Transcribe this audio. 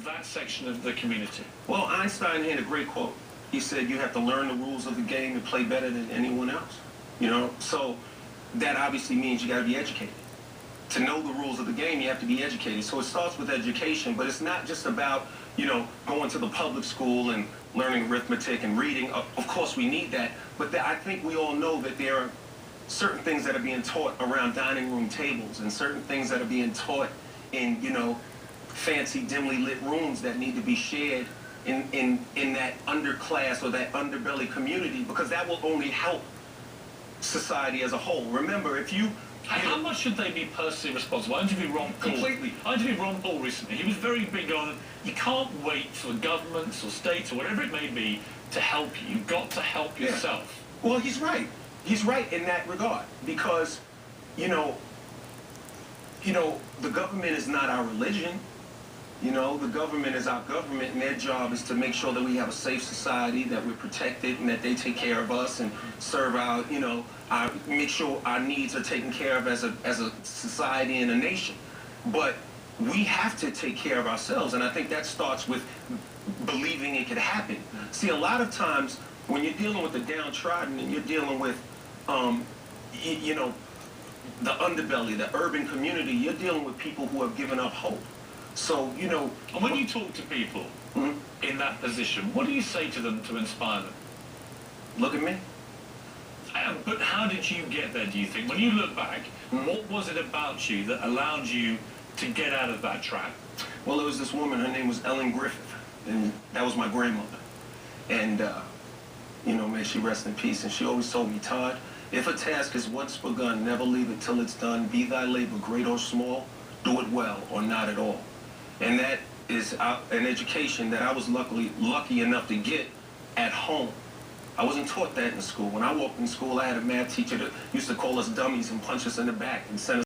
that section of the community? Well, Einstein had a great quote. He said, you have to learn the rules of the game and play better than anyone else. You know, so that obviously means you got to be educated. To know the rules of the game, you have to be educated. So it starts with education, but it's not just about, you know, going to the public school and learning arithmetic and reading. Of course, we need that. But I think we all know that there are certain things that are being taught around dining room tables and certain things that are being taught in, you know, fancy, dimly lit rooms that need to be shared in that underclass or that underbelly community, because that will only help society as a whole. Remember, if you... How much should they be personally responsible? I interviewed Ron Paul. Completely. I interviewed Ron Paul recently. He was very big on, you can't wait for governments or states or whatever it may be to help you. You've got to help yourself. Yeah. Well, he's right. He's right in that regard, because, you know, the government is not our religion. You know, the government is our government, and their job is to make sure that we have a safe society, that we're protected, and that they take care of us and serve our, you know, make sure our needs are taken care of as a society and a nation. But we have to take care of ourselves, and I think that starts with believing it could happen. See, a lot of times when you're dealing with the downtrodden and you're dealing with, you know, the underbelly, the urban community, you're dealing with people who have given up hope. So, you know... And when you talk to people in that position, what do you say to them to inspire them? Look at me. But how did you get there, do you think? When you look back, what was it about you that allowed you to get out of that trap? Well, there was this woman, her name was Ellen Griffith, and that was my grandmother. And, you know, may she rest in peace. And she always told me, Todd, if a task is once begun, never leave it till it's done. Be thy labor great or small, do it well or not at all. And that is an education that I was lucky enough to get at home. I wasn't taught that in school. When I walked in school, I had a math teacher that used to call us dummies and punch us in the back and send us